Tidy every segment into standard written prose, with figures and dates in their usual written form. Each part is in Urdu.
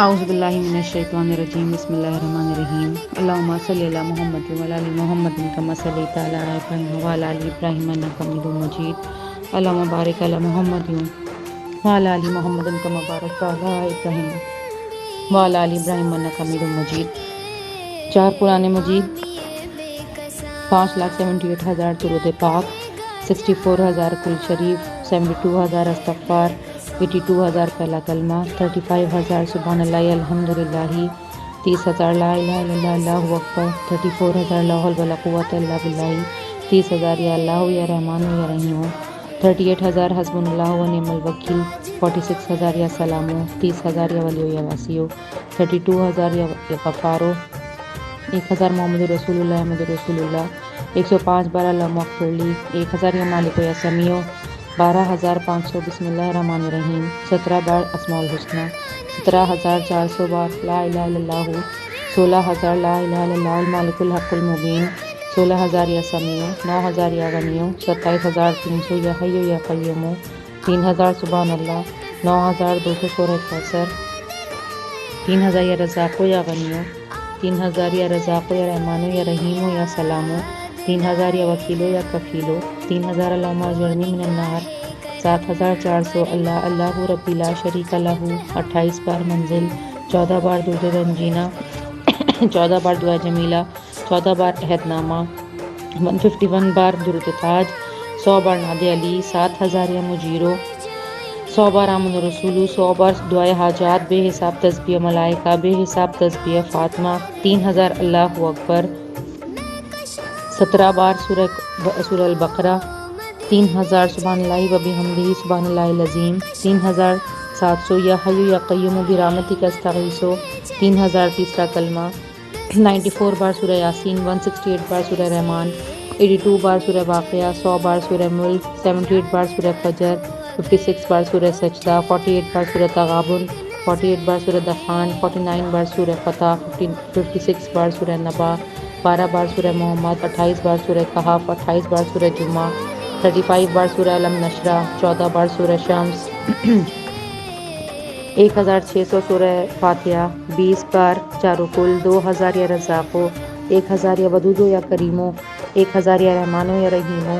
اعوذ باللہ من الشیطان الرجیم بسم اللہ الرحمن الرحیم اللہم صلی علی محمد وعلی آل محمد کما صلیت علی ابراہیم وعلی آل ابراہیم انک حمید مجید اللہم بارک علی محمد وعلی آل محمد کما بارکت علی ابراہیم وعلی آل ابراہیم انک حمید مجید۔ 4 قرآن مجید، 5,78,000 درود پاک، 64,000 کل شریف، 72,000 استغفار، 82,000 پہلا کلمہ، 35,000 سبحان اللہ الحمدللہ، 30,000 لا الہ الا اللہ اللہ اکبر، 34,000 لا حول ولا قوۃ الا باللہ، 30,000 یا اللہ یا رحمان یا رحیم، 38,000 حسبنا اللہ و نعم الوکیل، 46,000 یا سلام، 30,000 یا ولی یا واسیع، 32,000 یا غفارو، 1,000 محمد رسول اللہ محمد رسول اللہ، 105 بار اللہم اغفر لی، 1,000 یا مالک یا سمیع، 12,500 بسم اللہ الرحمن الرحیم، 17 بار اسماء الحسنی، 17,400 بار لا الہ الا اللہ، 16,000 لا الہ الا اللہ المالک الحق المبین، 16,000 یا سمیع، 9,000 یا غنی، 27,300 یا حی یا قیوم، 3,000 سبحان اللہ، 9,200 سورہ کوثر، 3,000 یا رزاق یا غنی، 3,000 یا رزاق یا رحمان یا رحیم یا سلام، 3,000 یا وکیل یا کفیل، 3,000 اللہم اجرنی من النار، 7,400 اللہ اللہ ربی لا شریک لہ، 28 بار منزل، 14 بار درود رنجینہ، 14 بار دعا جمیلہ، 14 بار عہد نامہ، 151 بار درود تاج، 100 بار ناد علی، 7,000 یا مجیرو، 100 بار آمن رسولو، 100 بار دعائے حاجات، بے حساب تسبیح ملائکہ، بے حساب تسبیح فاطمہ، 3,000 اللہ اکبر، 17 بار سورہ البقرہ، 3,000 سبحان اللہ و بحمدہ سبحان اللہ العظیم، 3,700 یا حی یا قیوم برحمتک استغیث، 3,000 تیسرا کلمہ، 94 بار سورہ یاسین، 168 بار سورہ رحمان، 82 بار سورہ واقعہ، 100 بار سورہ ملک، 78 بار سورہ فجر، 56 بار سورہ سجدہ، 48 بار سورہ تغابن، 48 بار سورہ دخان، 49 بار سورہ فتح، 56 بار سورہ نبا، 12 بار سورہ محمد، 28 بار سورہ کہف، 28 بار سورہ جمعہ، 35 بار سورہ علم نشرہ، 14 بار سورہ شمس، 1,600 سورہ فاتحہ، 20 بار چارو کل، 2,000 یا رزاقو، 1,000 یا ودودو یا کریمو، 1,000 یا رحمانو یا رحیمو،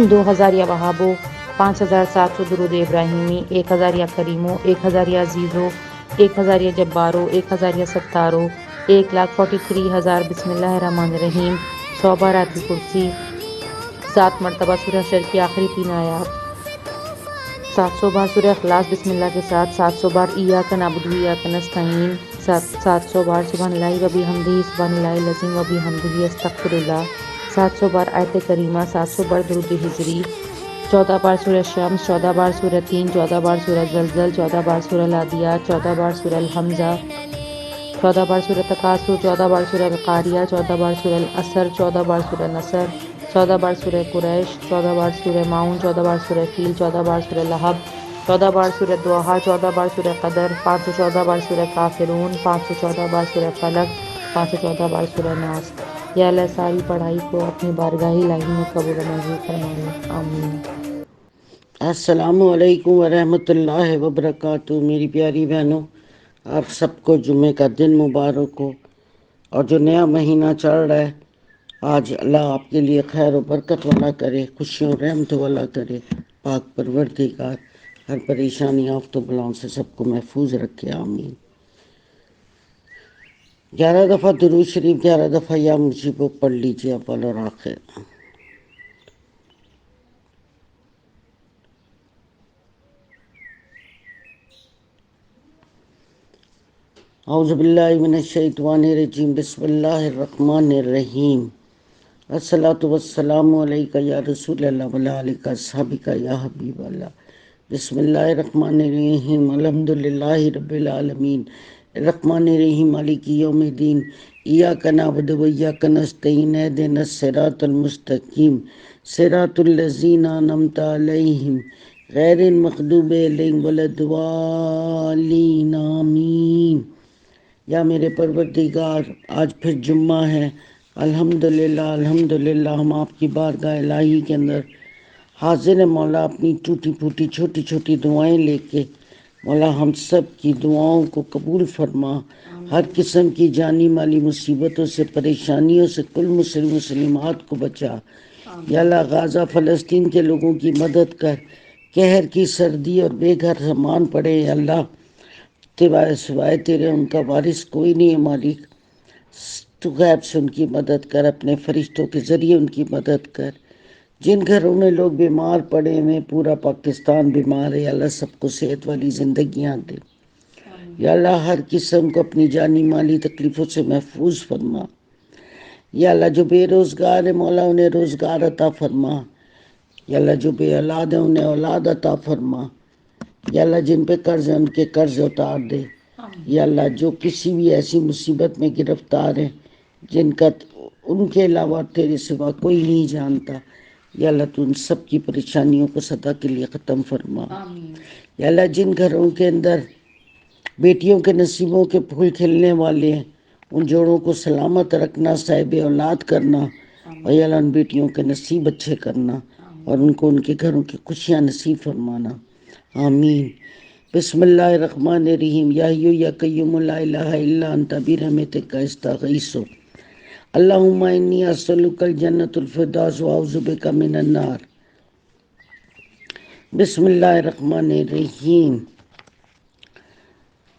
2,000 یا وہابو، 5,700 درود ابراہیمی، 1,000 یا کریمو، 1,000 یا عزیزو، 1,000 یا جبارو، 1,000 یا ستارو، 1,43,000 بسم اللہ الرحمن الرحیم، 100 بار آیت کرسی، 7 مرتبہ سورہ حشر کی آخری 3 آیات، 700 بار سورہ اخلاص بسم اللہ کے ساتھ، 700 بار ایاک نعبد و ایاک نستعین، 700 بار سبحان اللہ و بحمدہ سبحان اللہ العظیم و بحمدہ استغفر اللہ، 700 بار آیت کریمہ، 700 بار درود ہجری، 14 بار سورہ شمس، 14 بار سورہ تین، 14 بار سورہ زلزل، 14 بار سورہ العادیات، 14 بار سورہ الحمزہ، 14 بار سورہ تکاثر، 14 بار سورہ قاریہ، 14 بار سورہ العصر، 14 بار سورہ نصر، 14 بار سورہ قریش، 14 بار سورہ معون، 14 بار سورہ فیل، 14 بار سورہ لہب، 14 بار سورہ دوحہ، 14 بار سورہ قدر، 514 بار سورہ کافرون، 514 بار سورہ فلق، 514 بار سورہ ناس۔ یا اللہ ساری پڑھائی کو اپنی بارگاہ الہی میں قبول و منظور فرمائے، آمین۔ السلام علیکم ورحمۃ اللہ وبرکاتہ۔ میری پیاری بہنوں، آپ سب کو جمعے کا دن مبارک ہو، اور جو نیا مہینہ چڑھ رہا ہے آج اللہ آپ کے لیے خیر و برکت والا کرے، خوشیوں رحمت والا کرے۔ پاک پروردگار ہر پریشانی آفت و بلاؤں سے سب کو محفوظ رکھے، آمین۔ 11 دفعہ درود شریف، 11 دفعہ یا مجیبو پڑھ لیجیے اول اور آخر۔ اعوذ باللہ من الشیطان الرجیم، بسم اللہ الرحمن الرحیم۔ الصلاۃ والسلام علیک یا رسول اللہ وعلی آلک اصحابک یا حبیب اللہ۔ بسم اللہ الرحمن الرحیم، الحمد للہ رب العالمین، الرحمن الرحیم، مالک یوم الدین، ایاک نعبد و ایاک نستعین، اہدنا الصراط المستقیم، صراط الذین انعمت علیہم غیر المغضوب علیہم ولا الضالین، آمین۔ یا میرے پروردگار، آج پھر جمعہ ہے، الحمدللہ الحمدللہ ہم آپ کی بارگاہ الہی کے اندر حاضر ہیں مولا، اپنی ٹوٹی پھوٹی چھوٹی چھوٹی دعائیں لے کے مولا ہم سب کی دعاؤں کو قبول فرما، ہر قسم کی جانی مالی مصیبتوں سے، پریشانیوں سے کل مسلم مسلمات کو بچا۔ یا اللہ غازہ فلسطین کے لوگوں کی مدد کر، قہر کی سردی اور بے گھر سامان پڑے یا اللہ، سوائے تیرے ان کا وارث کوئی نہیں ہے مالک، تو غیب سے ان کی مدد کر، اپنے فرشتوں کے ذریعے ان کی مدد کر۔ جن گھروں میں لوگ بیمار پڑے ہوئے، پورا پاکستان بیمار ہے، یا اللہ سب کو صحت والی زندگیاں دے۔ یا اللہ ہر قسم کو اپنی جانی مالی تکلیفوں سے محفوظ فرما۔ یا اللہ جو بے روزگار ہے مولا انہیں روزگار عطا فرما۔ یا اللہ جو بے اولاد ہیں انہیں اولاد عطا فرما۔ یا اللہ جن پہ قرض ہیں ان کے قرض اتار دے۔ یا اللہ جو کسی بھی ایسی مصیبت میں گرفتار ہیں جن کا ان کے علاوہ تیرے سوا کوئی نہیں جانتا، یا اللہ تو ان سب کی پریشانیوں کو سدا کے لیے ختم فرما۔ یا اللہ جن گھروں کے اندر بیٹیوں کے نصیبوں کے پھول کھلنے والے ہیں ان جوڑوں کو سلامت رکھنا، صاحب اولاد کرنا، اور یا اللہ ان بیٹیوں کے نصیب اچھے کرنا اور ان کو ان کے گھروں کی خوشیاں نصیب فرمانا، آمین۔ بسم اللہ الرحمن الرحیم، یا حی یا قیوم لا الہ الا انت برحمتک استغیث، اللہم انی اسألک الجنۃ الفردوس واعوذ بک من النار۔ بسم اللہ الرحمن الرحیم،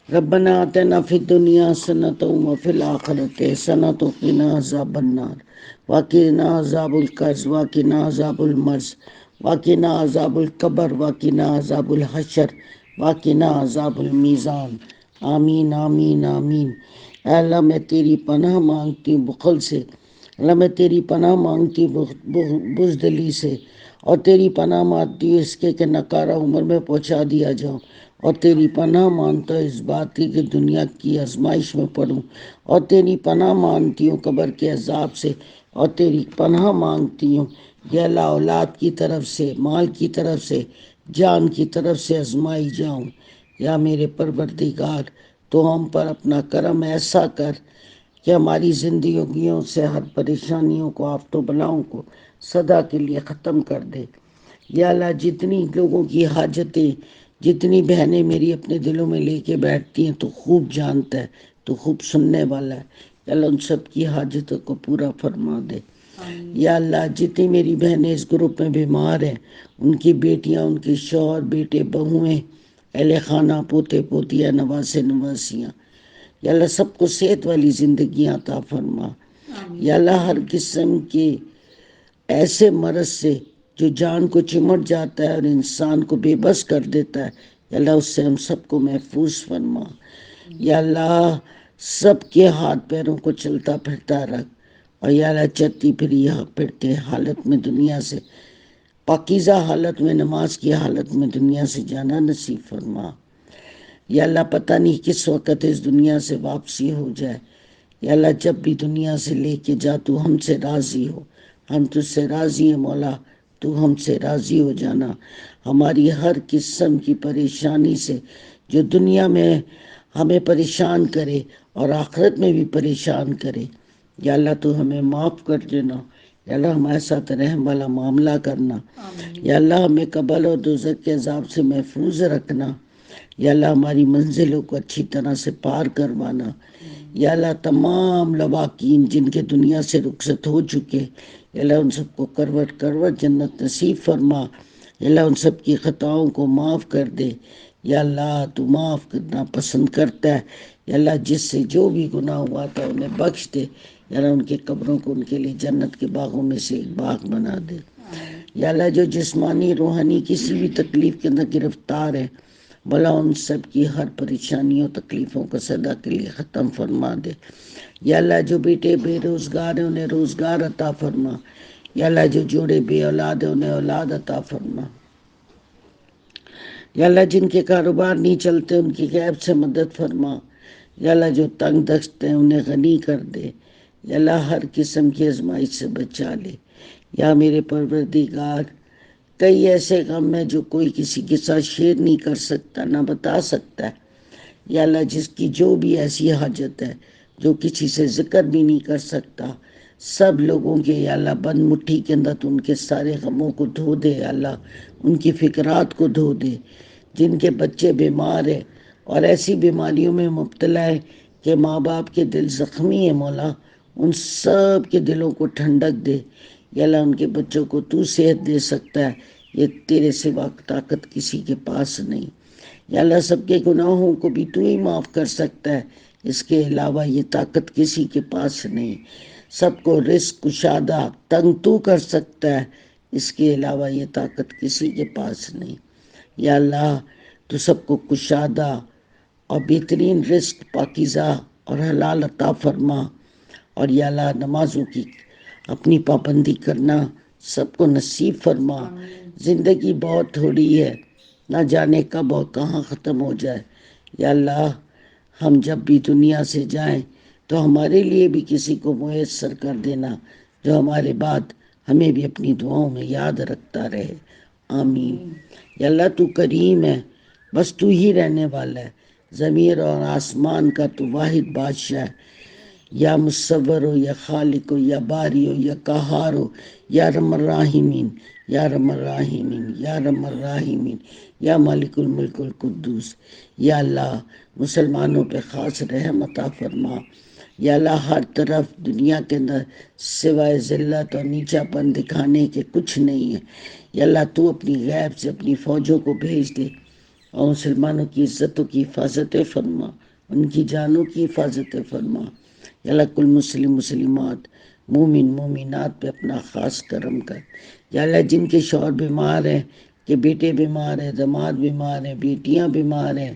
ربنا آتنا فی الدنیا حسنۃ وفی الآخرۃ حسنۃ وقنا عذاب النار، وقنا عذاب القرض، وقنا عذاب المرض، وقنا عذاب القبر، وقنا عذاب الحشر، وقنا عذاب المیزان، آمین آمین آمین۔ اے اللہ میں تیری پناہ مانگتی ہوں بخل سے، اللہ میں تیری پناہ مانگتی ہوں بزدلی سے، اور تیری پناہ مانگتی ہوں اس کے کہ نکارہ عمر میں پہنچا دیا جاؤں، اور تیری پناہ مانگتا ہوں اس بات کی کہ دنیا کی آزمائش میں پڑوں، اور تیری پناہ مانگتی ہوں قبر کے عذاب سے، اور تیری پناہ مانگتی ہوں یا اللہ اولاد کی طرف سے، مال کی طرف سے، جان کی طرف سے آزمائی جاؤں۔ یا میرے پروردگار تو ہم پر اپنا کرم ایسا کر کہ ہماری زندگیوں سے ہر پریشانیوں کو، آفت و بلاؤں کو سدا کے لیے ختم کر دے۔ یا اللہ جتنی لوگوں کی حاجتیں، جتنی بہنیں میری اپنے دلوں میں لے کے بیٹھتی ہیں تو خوب جانتا ہے، تو خوب سننے والا ہے، یا اللہ ان سب کی حاجتوں کو پورا فرما دے۔ یا اللہ جتنی میری بہنیں اس گروپ میں بیمار ہیں، ان کی بیٹیاں، ان کے شوہر، بیٹے، بہویں، اہل خانہ، پوتے پوتیاں، نواسے نواسیاں، یا اللہ سب کو صحت والی زندگیاں عطا فرما۔ یا اللہ ہر قسم کے ایسے مرض سے جو جان کو چمٹ جاتا ہے اور انسان کو بے بس کر دیتا ہے، یا اللہ اس سے ہم سب کو محفوظ فرما۔ یا اللہ سب کے ہاتھ پیروں کو چلتا پھرتا رکھ، اور یا اللہ چلتی پھرتے حالت میں دنیا سے، پاکیزہ حالت میں، نماز کی حالت میں دنیا سے جانا نصیب فرما۔ یا اللہ پتہ نہیں کس وقت اس دنیا سے واپسی ہو جائے، یا اللہ جب بھی دنیا سے لے کے جا تو ہم سے راضی ہو، ہم تجھ سے راضی ہیں مولا، تو ہم سے راضی ہو جانا۔ ہماری ہر قسم کی پریشانی سے جو دنیا میں ہمیں پریشان کرے اور آخرت میں بھی پریشان کرے، یا اللہ تو ہمیں معاف کر دینا، یا اللہ ہمارے ساتھ رحم والا معاملہ کرنا، یا اللہ ہمیں قبر اور دوزخ کے عذاب سے محفوظ رکھنا، یا اللہ ہماری منزلوں کو اچھی طرح سے پار کروانا۔ یا اللہ تمام لواحقین جن کے دنیا سے رخصت ہو چکے، یا اللہ ان سب کو کروٹ کروٹ جنت نصیب فرما، یا اللہ ان سب کی خطاؤں کو معاف کر دے۔ یا اللہ تو معاف کرنا پسند کرتا ہے، یا اللہ جس سے جو بھی گناہ ہوا تھا انہیں بخش دے، یا اللہ ان کے قبروں کو ان کے لیے جنت کے باغوں میں سے ایک باغ بنا دے۔ یا اللہ جو جسمانی روحانی کسی بھی تکلیف کے اندر گرفتار ہے، بھلا ان سب کی ہر پریشانیوں تکلیفوں کو سدا کے لیے ختم فرما دے۔ یا اللہ جو بیٹے بے روزگار ہیں انہیں روزگار عطا فرما، یا اللہ جو جوڑے بے اولاد ہیں انہیں اولاد عطا فرما۔ یا اللہ جن کے کاروبار نہیں چلتے ان کی غیب سے مدد فرما، یا اللہ جو تنگ دست ہیں انہیں غنی کر دے، یا اللہ ہر قسم کی آزمائش سے بچا لے۔ یا میرے پروردگار کئی ایسے غم ہیں جو کوئی کسی کے ساتھ شیئر نہیں کر سکتا، نہ بتا سکتا ہے، یا اللہ جس کی جو بھی ایسی حاجت ہے جو کسی سے ذکر بھی نہیں کر سکتا، سب لوگوں کے یا اللہ بند مٹھی کے اندر تو ان کے سارے غموں کو دھو دے، یا اللہ ان کی فکرات کو دھو دے۔ جن کے بچے بیمار ہیں اور ایسی بیماریوں میں مبتلا ہے کہ ماں باپ کے دل زخمی ہیں مولا، ان سب کے دلوں کو ٹھنڈک دے یا اللہ، ان کے بچوں کو تو صحت دے سکتا ہے، یہ تیرے سوا طاقت کسی کے پاس نہیں۔ یا اللہ، سب کے گناہوں کو بھی تو ہی معاف کر سکتا ہے، اس کے علاوہ یہ طاقت کسی کے پاس نہیں۔ سب کو رزق کشادہ تنگ تو کر سکتا ہے، اس کے علاوہ یہ طاقت کسی کے پاس نہیں۔ یا اللہ، تو سب کو کشادہ اور بہترین رزق پاکیزہ اور حلال عطا فرما، اور یا اللہ نمازوں کی اپنی پابندی کرنا سب کو نصیب فرما۔ زندگی بہت تھوڑی ہے، نہ جانے کب اور کہاں ختم ہو جائے۔ یا اللہ، ہم جب بھی دنیا سے جائیں تو ہمارے لیے بھی کسی کو میسر کر دینا جو ہمارے بعد ہمیں بھی اپنی دعاؤں میں یاد رکھتا رہے، آمین۔ یا اللہ، تو کریم ہے، بس تو ہی رہنے والا ہے، زمین اور آسمان کا تو واحد بادشاہ ہے۔ یا مصور ہو یا خالق ہو یا باری ہو یا قہار ہو، یا رحم الراحمین، یا رحم الراحمین، یا رحم الراحمین، یا مالک الملک القدوس۔ یا اللہ، مسلمانوں پہ خاص رحم عطا فرما۔ یا اللہ، ہر طرف دنیا کے اندر سوائے ذلت اور نیچا پن دکھانے کے کچھ نہیں ہے۔ یا اللہ، تو اپنی غیب سے اپنی فوجوں کو بھیج دے اور مسلمانوں کی عزتوں کی حفاظت فرما، ان کی جانوں کی حفاظت فرما۔ یا اللہ، کل مسلم مسلمات مومن مومنات پہ اپنا خاص کرم کر۔ یا اللہ، جن کے شوہر بیمار ہیں، کہ بیٹے بیمار ہیں، داماد بیمار ہیں، بیٹیاں بیمار ہیں،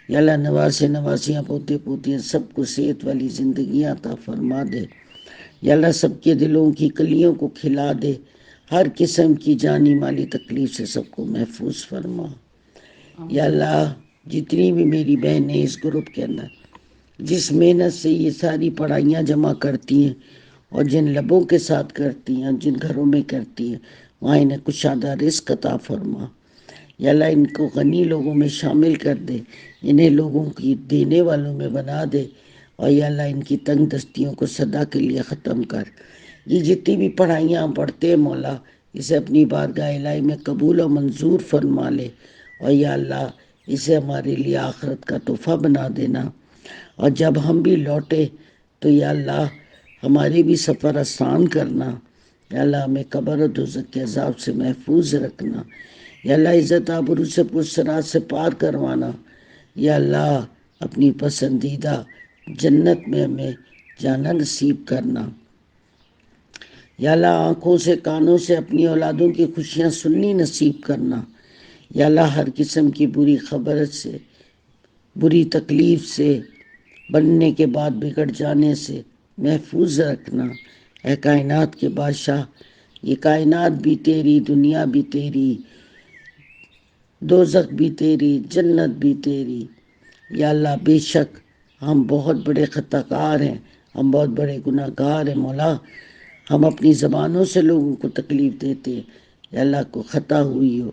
یا اللہ نواسے نواسیاں پوتے پوتیاں سب کو صحت والی زندگیاں عطا فرما دے۔ یا اللہ، سب کے دلوں کی کلیوں کو کھلا دے، ہر قسم کی جانی مالی تکلیف سے سب کو محفوظ فرما۔ یا اللہ، جتنی بھی میری بہنیں اس گروپ کے اندر جس محنت سے یہ ساری پڑھائیاں جمع کرتی ہیں اور جن لبوں کے ساتھ کرتی ہیں، جن گھروں میں کرتی ہیں، وہاں انہیں کشادہ رزق عطا فرما۔ یا اللہ، ان کو غنی لوگوں میں شامل کر دے، انہیں لوگوں کی دینے والوں میں بنا دے، اور یا اللہ ان کی تنگ دستیوں کو سدا کے لیے ختم کر۔ یہ جتنی بھی پڑھائیاں پڑھتے ہیں مولا، اسے اپنی بارگاہ الہی میں قبول و منظور فرما لے، اور یا اللہ اسے ہمارے لیے آخرت کا تحفہ بنا دینا۔ اور جب ہم بھی لوٹے تو یا اللہ ہمارے بھی سفر آسان کرنا۔ یا اللہ، ہمیں قبر و دوزخ کے عذاب سے محفوظ رکھنا۔ یا اللہ، عزت آبرو سے پرسرات سے پار کروانا۔ یا اللہ، اپنی پسندیدہ جنت میں ہمیں جانا نصیب کرنا۔ یا اللہ، آنکھوں سے کانوں سے اپنی اولادوں کی خوشیاں سننی نصیب کرنا۔ یا اللہ، ہر قسم کی بری خبر سے، بری تکلیف سے، بننے کے بعد بگڑ جانے سے محفوظ رکھنا۔ اے کائنات کے بادشاہ، یہ کائنات بھی تیری، دنیا بھی تیری، دوزخ بھی تیری، جنت بھی تیری۔ یا اللہ، بے شک ہم بہت بڑے خطا کار ہیں، ہم بہت بڑے گناہ گار ہیں مولا، ہم اپنی زبانوں سے لوگوں کو تکلیف دیتے ہیں۔ یا اللہ، کوئی خطا ہوئی ہو،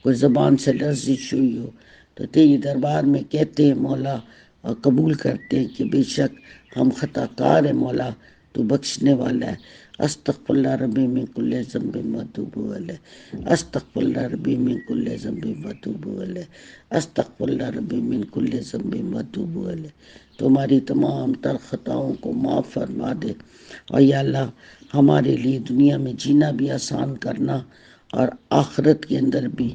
کوئی زبان سے لرزش ہوئی ہو تو تیری دربار میں کہتے ہیں مولا، اور قبول کرتے ہیں کہ بے شک ہم خطا کار ہیں مولا، تو بخشنے والا ہے۔ استغفر اللہ ربی من کل ذنب واتوب الیہ، استغفر اللہ ربی من کل ذنب واتوب الیہ، استغفر اللہ ربی من کل ذنب واتوب الیہ۔ تمہاری تمام تر خطاؤں کو معاف فرما دے، اور یا اللہ ہمارے لیے دنیا میں جینا بھی آسان کرنا، اور آخرت کے اندر بھی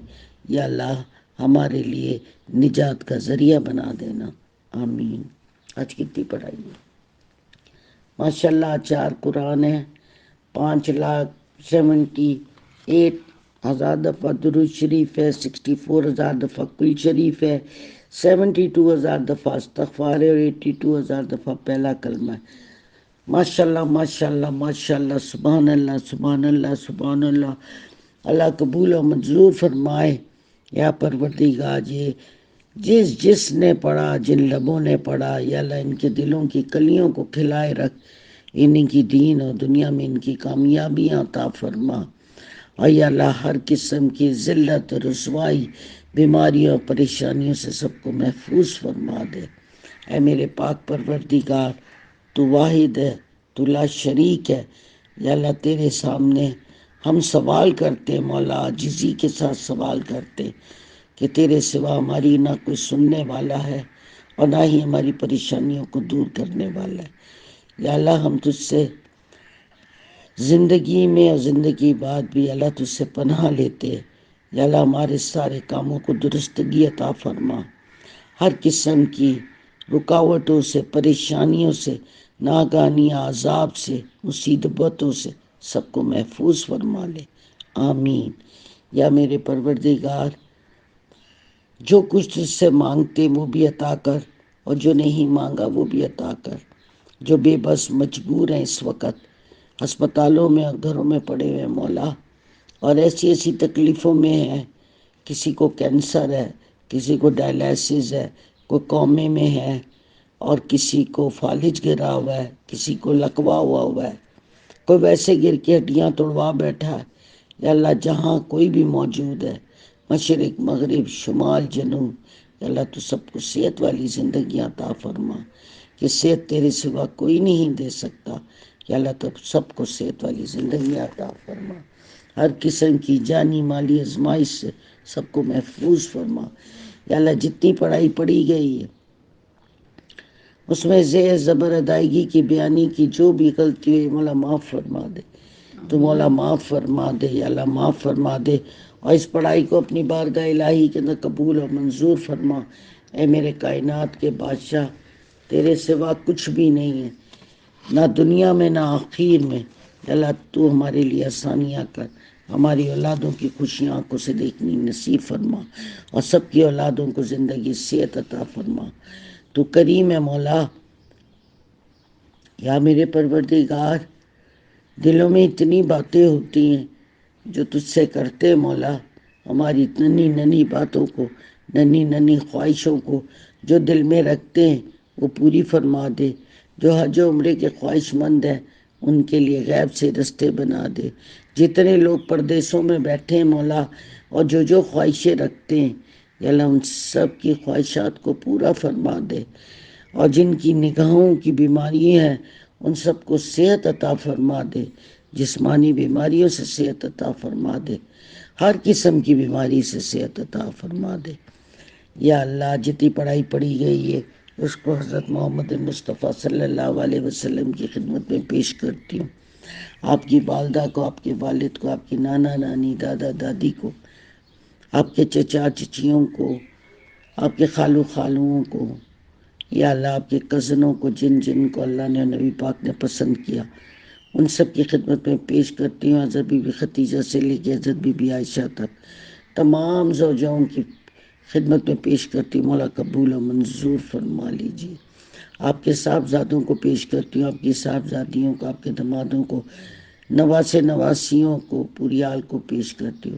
یا اللہ ہمارے لیے نجات کا ذریعہ بنا دینا، آمین۔ آج کتنی پڑھائی ہے ماشاءاللہ، 4 قرآن ہیں، 5,78,000 دفعہ درود شریف ہے، 64,000 دفعہ کل شریف ہے، 72,000 دفعہ استغفار ہے، اور 82,000 دفعہ پہلا کلمہ ہے۔ ماشاءاللہ ماشاءاللہ ماشاءاللہ، سبحان اللہ سبحان اللہ سبحان اللہ۔ اللہ قبول و منظور فرمائے۔ یا پروردگار، یہ جس نے پڑھا، جن لبوں نے پڑھا، یا اللہ ان کے دلوں کی کلیوں کو کھلائے رکھ، ان کی دین اور دنیا میں ان کی کامیابیاں عطا فرما، اور یا اللہ ہر قسم کی ذلت، رسوائی، بیماریوں اور پریشانیوں سے سب کو محفوظ فرما دے۔ اے میرے پاک پروردگار، تو واحد ہے، تو لا شریک ہے۔ یا اللہ تیرے سامنے ہم سوال کرتے مولا، عاجزی کے ساتھ سوال کرتے، کہ تیرے سوا ہماری نہ کوئی سننے والا ہے اور نہ ہی ہماری پریشانیوں کو دور کرنے والا ہے۔ یا اللہ ہم تجھ سے زندگی میں اور زندگی بعد بھی اللہ تجھ سے پناہ لیتے ہیں۔ یا اللہ ہمارے سارے کاموں کو درستگی عطا فرما، ہر قسم کی رکاوٹوں سے، پریشانیوں سے، ناگہانیہ عذاب سے، مصیبتوں سے سب کو محفوظ فرما لے، آمین۔ یا میرے پروردگار، جو کچھ تجھ سے مانگتے وہ بھی عطا کر، اور جو نہیں مانگا وہ بھی عطا کر۔ جو بے بس مجبور ہیں اس وقت، ہسپتالوں میں اور گھروں میں پڑے ہوئے مولا، اور ایسی ایسی تکلیفوں میں ہیں، کسی کو کینسر ہے، کسی کو ڈائلائسس ہے، کوئی کومے میں ہے، اور کسی کو فالج گرا ہوا ہے، کسی کو لکوا ہوا ہے، کوئی ویسے گر کے ہڈیاں توڑوا بیٹھا ہے۔ یا اللہ جہاں کوئی بھی موجود ہے، مشرق مغرب شمال جنوب، یا اللہ تو سب کو صحت والی زندگی عطا فرما، کہ صحت تیرے سوا کوئی نہیں دے سکتا۔ یا اللہ تو سب کو صحت والی زندگی عطا فرما، ہر قسم کی جانی مالی آزمائش سے سب کو محفوظ فرما۔ یا اللہ جتنی پڑھائی پڑھی گئی ہے اس میں زیر زبر ادائیگی کی بیانی کی جو بھی غلطی ہوئی مولا معاف فرما دے، تو مولا معاف فرما دے، یا اللہ معاف فرما دے، اور اس پڑھائی کو اپنی بارگاہ الہی کے اندر قبول اور منظور فرما۔ اے میرے کائنات کے بادشاہ، تیرے سوا کچھ بھی نہیں ہے، نہ دنیا میں نہ آخیر میں۔ یا اللہ تو ہمارے لیے آسانیاں کر، ہماری اولادوں کی خوشیاں آنکھوں سے دیکھنی نصیب فرما، اور سب کی اولادوں کو زندگی صحت عطا فرما۔ تو کریم ہے مولا۔ یا میرے پروردگار، دلوں میں اتنی باتیں ہوتی ہیں جو تجھ سے کرتے مولا، ہماری ننھی ننھی باتوں کو، ننھی ننھی خواہشوں کو جو دل میں رکھتے ہیں وہ پوری فرما دے۔ جو حج و عمرے کے خواہش مند ہیں ان کے لیے غیب سے رستے بنا دے۔ جتنے لوگ پردیسوں میں بیٹھے ہیں مولا، اور جو خواہشیں رکھتے ہیں، یا اللہ ان سب کی خواہشات کو پورا فرما دے، اور جن کی نگاہوں کی بیماری ہیں ان سب کو صحت عطا فرما دے، جسمانی بیماریوں سے صحت عطا فرما دے، ہر قسم کی بیماری سے صحت عطا فرما دے۔ یا اللہ جتنی پڑھائی پڑھی گئی ہے اس کو حضرت محمد مصطفیٰ صلی اللہ علیہ وسلم کی خدمت میں پیش کرتی ہوں۔ آپ کی والدہ کو، آپ کے والد کو، آپ کی نانا نانی، دادا دادی کو، آپ کے چچا چچیوں کو، آپ کے خالو خالوؤں کو، یا اللہ آپ کے کزنوں کو، جن جن کو اللہ نے نبی پاک نے پسند کیا، ان سب کی خدمت میں پیش کرتی ہوں۔ حضرت بی بی خدیجہ سے لے کے حضرت بی بی عائشہ تک تمام زوجوں کی خدمت میں پیش کرتی ہوں، مولا قبول و منظور فرما لیجیے۔ آپ کے صاحبزادوں کو پیش کرتی ہوں، آپ کی صاحبزادیوں کو، آپ کے دمادوں کو، نواسے نواسیوں کو، پوری آل کو پیش کرتی ہوں۔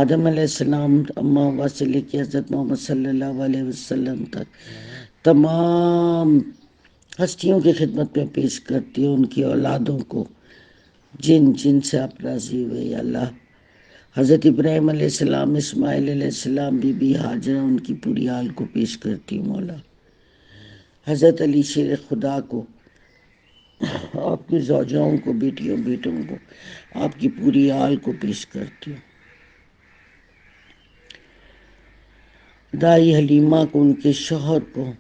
آدم علیہ السلام اماں ہوا سے لے کے حضرت محمد صلی اللہ علیہ وسلم تک تمام ہستیوں کی خدمت میں پیش کرتی ہوں، ان کی اولادوں کو، جن جن سے آپ راضی ہوئے۔ یا اللہ حضرت ابراہیم علیہ السلام، اسماعیل علیہ السلام، بی بی ہاجرہ، ان کی پوری آل کو پیش کرتی ہوں مولا۔ حضرت علی شیر خدا کو، آپ کی زوجاؤں کو، بیٹیوں بیٹوں کو، آپ کی پوری آل کو پیش کرتی ہوں۔ دائی حلیمہ کو، ان کے شوہر کو،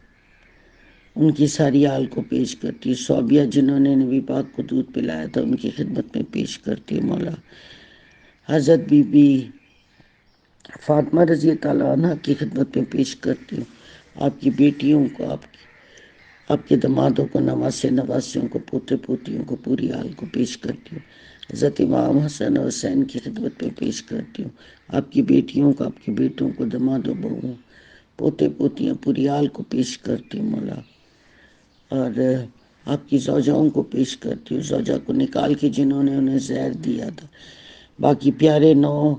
ان کی ساری آل کو پیش کرتی ہوں۔ صوبیہ جنہوں نے نبی پاک کو دودھ پلایا تھا ان کی خدمت میں پیش کرتی ہوں مولا۔ حضرت بی بی فاطمہ رضی اللہ عنہ کی خدمت میں پیش کرتی ہوں۔ آپ کی بیٹیوں کو، آپ کے دمادوں کو، نواسے نواسیوں کو، پوتے پوتیوں کو، پوری آل کو پیش کرتی ہوں۔ حضرت امام حسن و حسین کی خدمت میں پیش کرتی ہوں۔ آپ کی بیٹیوں کو، آپ کے بیٹوں کو، دمادوں بہوؤں، پوتے پوتیاں، پوری آل کو پیش کرتی ہوں مولا۔ اور آپ کی زوجاؤں کو پیش کرتی ہوں، زوجہ کو نکال کے جنہوں نے انہیں زہر دیا تھا۔ باقی پیارے نو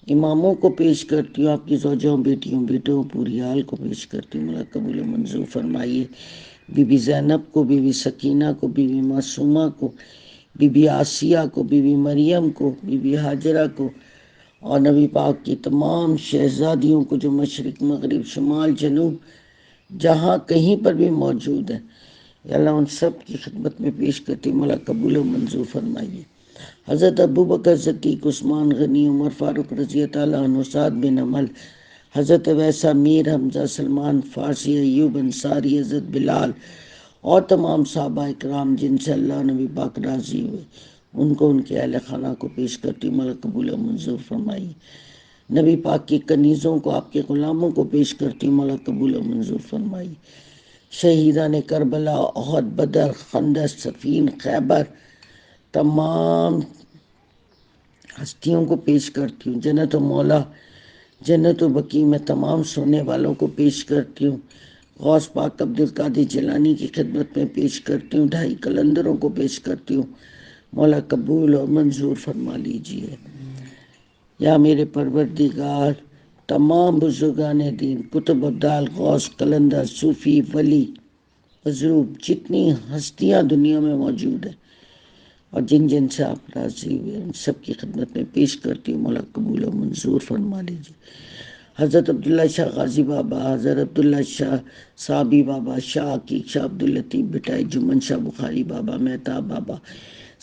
اماموں کو پیش کرتی ہوں، آپ کی زوجاؤں، بیٹیوں بیٹوں، پوری آل کو پیش کرتی ہوں، مولا قبول و منظور فرمائیے۔ بی بی زینب کو، بی بی سکینہ کو، بی بی معصومہ کو، بی بی آسیہ کو، بی بی مریم کو، بی بی ہاجرہ کو، اور نبی پاک کی تمام شہزادیوں کو جو مشرق مغرب شمال جنوب جہاں کہیں پر بھی موجود ہیں، یا اللہ ان سب کی خدمت میں پیش کرتی، مولا قبول و منظور فرمائیے۔ حضرت ابو بکر صدیق، عثمان غنی، عمر فاروق رضی اللہ عنہ، سعد بن عمر، حضرت ویسا، میر حمزہ، سلمان فارسی، ایوب انصاری، حضرت بلال اور تمام صحابہ اکرام جن سے اللہ نبی پاک راضی ہوئے، ان کو، ان کے اہل خانہ کو پیش کرتی ہوں، مولا قبول و منظور فرمائی۔ نبی پاک کی کنیزوں کو، آپ کے غلاموں کو پیش کرتی ہوں، مولا قبول و منظور فرمائی۔ شہیدان کربلا، احد، بدر، خندق، صفین، خیبر، تمام ہستیوں کو پیش کرتی ہوں۔ جنت و مولا، جنت و بقیع میں تمام سونے والوں کو پیش کرتی ہوں۔ غوث پاک عبدالقادر جیلانی کی خدمت میں پیش کرتی ہوں۔ 2.5 قلندروں کو پیش کرتی ہوں، مولا قبول اور منظور فرما لیجیے۔ یا میرے پروردگار، تمام بزرگان دین، کتب ابدال، غوث، قلندر، صوفی، ولی، عزوب، جتنی ہستیاں دنیا میں موجود ہیں اور جن جن سے آپ راضی ہوئے، ان سب کی خدمت میں پیش کرتی ہوں، مولا قبول و منظور فرما لیجیے۔ حضرت عبداللہ شاہ غازی بابا، حضرت عبداللہ شاہ صابی بابا، شاہ عقیق، شاہ عبداللطیف بٹائی، جمن شاہ بخاری بابا، مہتاب بابا،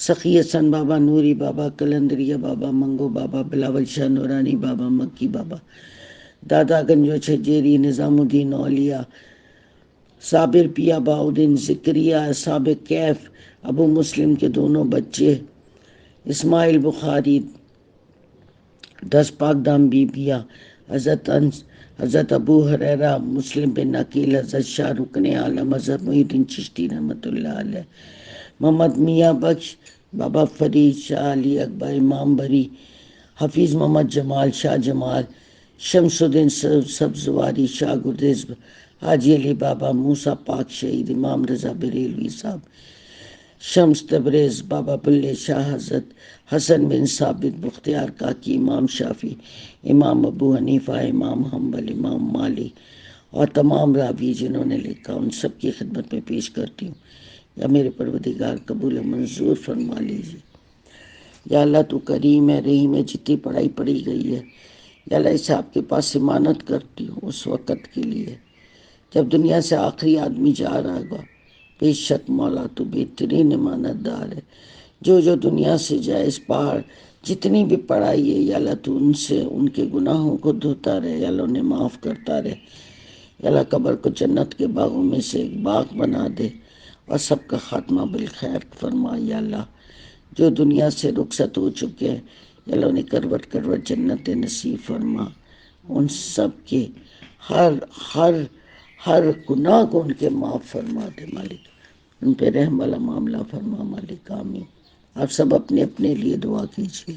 سخی حسن بابا، نوری بابا، کلندریہ بابا، منگو بابا، بلاول شاہ نورانی بابا، مکی بابا، دادا گنجو چھجیری، نظام الدین اولیاء، صابر پیا باؤدین، ذکریہ، اصحاب کیف، ابو مسلم کے دونوں بچے، اسماعیل بخاری، 10 پاک دام بیبیاں، حضرت انس، حضرت ابو ہریرہ، مسلم بن عقیل، حضرت شاہ رکن عالم، حضرت محی الدین چشتی رحمۃ اللہ علیہ، محمد میاں بخش، بابا فرید، شاہ علی اکبر، امام بری، حفیظ محمد جمال، شاہ جمال، شمس الدین سبزواری، شاہ گردیز، حاجی علی بابا، موسیٰ پاک شہید، امام رضا بریلوی صاحب، شمس تبریز، بابا بلے شاہ، حضرت حسن بن ثابت بختیار کاکی، امام شافی، امام ابو حنیفہ، امام حنبل، امام مالک اور تمام راوی جنہوں نے لکھا، ان سب کی خدمت میں پیش کرتی ہوں۔ یا میرے پروردگار قبول منظور فرما لیجیے۔ یا اللہ تو کریم ہے، رحیم ہے، جتنی پڑھائی پڑھی گئی ہے، یا اللہ اسے آپ کے پاس ضمانت کرتی ہوں اس وقت کے لیے جب دنیا سے آخری آدمی جا رہا ہوگا۔ بے شک مولا تو بہترین امانت دار ہے، جو دنیا سے جائے، اس پہاڑ جتنی بھی پڑھائی ہے، یا اللہ تو ان سے ان کے گناہوں کو دھوتا رہے، یا اللہ انہیں معاف کرتا رہے، یا اللہ قبر کو جنت کے باغوں میں سے ایک باغ بنا دے اور سب کا خاتمہ بالخیر فرما۔ یا اللہ جو دنیا سے رخصت ہو چکے ہیں، یا اللہ انہیں کروٹ کروٹ جنت نصیب فرما، ان سب کے ہر ہر ہر گناہ کو ان کے معاف فرما دے مالک، ان پہ رحم والا معاملہ فرما مالک، آمین۔ آپ سب اپنے اپنے لیے دعا کیجیے۔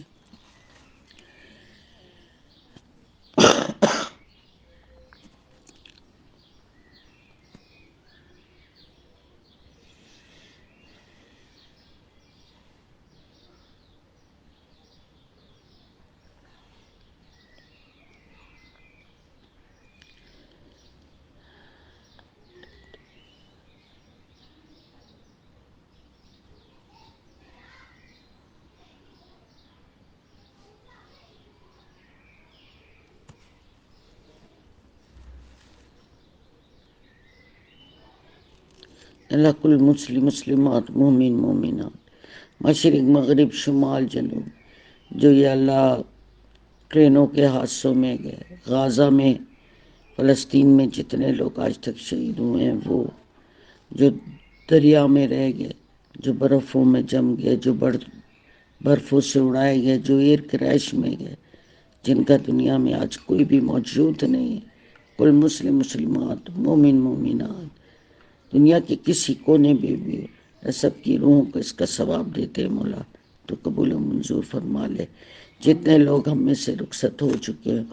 اللہ کل مسلم مسلمات، مومن مومنات، مشرق مغرب شمال جنوب، جو یا اللہ ٹرینوں کے حادثوں میں گئے، غازہ میں، فلسطین میں جتنے لوگ آج تک شہید ہوئے ہیں، وہ جو دریا میں رہ گئے، جو برفوں میں جم گئے، جو برفوں سے اڑائے گئے، جو ایئر کریش میں گئے، جن کا دنیا میں آج کوئی بھی موجود نہیں ہے، کل مسلم مسلمات، مومن مومنات، دنیا کے کسی کونے میں بھی سب کی روحوں کو اس کا ثواب دیتے ہیں مولا، تو قبول و منظور فرما لے۔ جتنے لوگ ہم میں سے رخصت ہو چکے ہیں،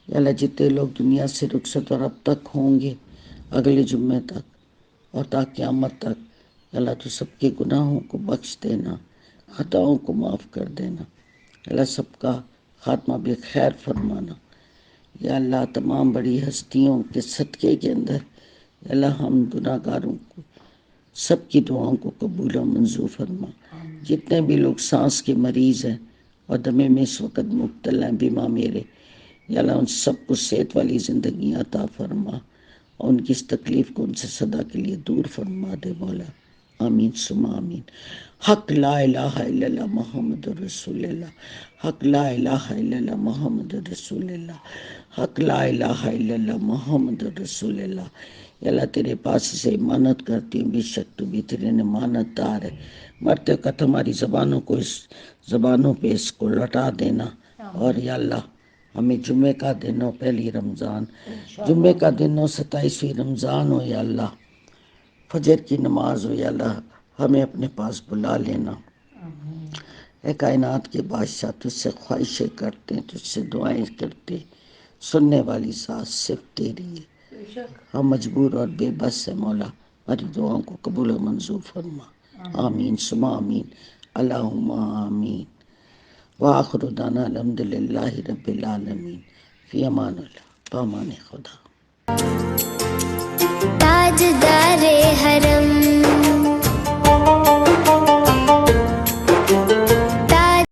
یا اللہ جتنے لوگ دنیا سے رخصت اور اب تک ہوں گے اگلے جمعے تک اور تا قیامت تک، یا اللہ تو سب کے گناہوں کو بخش دینا، خطاؤں کو معاف کر دینا، اللہ سب کا خاتمہ بخیر فرمانا۔ یا اللہ تمام بڑی ہستیوں کے صدقے کے اندر، یا اللہ ہم گناہ گاروں کو سب کی دعاؤں کو قبول و منظور فرما۔ جتنے بھی لوگ سانس کے مریض ہیں اور دمے میں اس وقت مبتلا ہیں، بیمار میرے، یا اللہ ان سب کو صحت والی زندگی عطا فرما اور ان کی اس تکلیف کو ان سے سدا کے لیے دور فرما دے مولا، آمین ثم آمین۔ حق لا الہ الا اللہ محمد رسول اللہ، حق لا الہ الا اللہ محمد رسول اللہ، حق لا الہ الا اللہ محمد رسول اللہ۔ یا اللہ تیرے پاس سے امانت کرتی ہوں، بے شک تو بھی تیرے امانت دار ہے۔ مرتے وقت ہماری زبانوں پہ اس کو لٹا دینا، اور یا اللہ ہمیں جمعے کا دن ہو، پہلی رمضان، جمعے کا دن ہو، 27ویں رمضان ہو، یا اللہ فجر کی نماز ہو، یا اللہ ہمیں اپنے پاس بلا لینا۔ اے کائنات کے بادشاہ، تجھ سے خواہشیں کرتے ہیں، تجھ سے دعائیں کرتے، سننے والی ذات صرف تیری ہے۔ ہم مجبور اور بے بس ہیں مولا، ہماری دعاؤں کو قبول و منظور فرما۔ آمین ثم آمین، اللہم آمین۔ وآخر دعوانا الحمدللہ رب العالمین۔ فی امان اللہ، پامان خدا۔ تاجدار حرم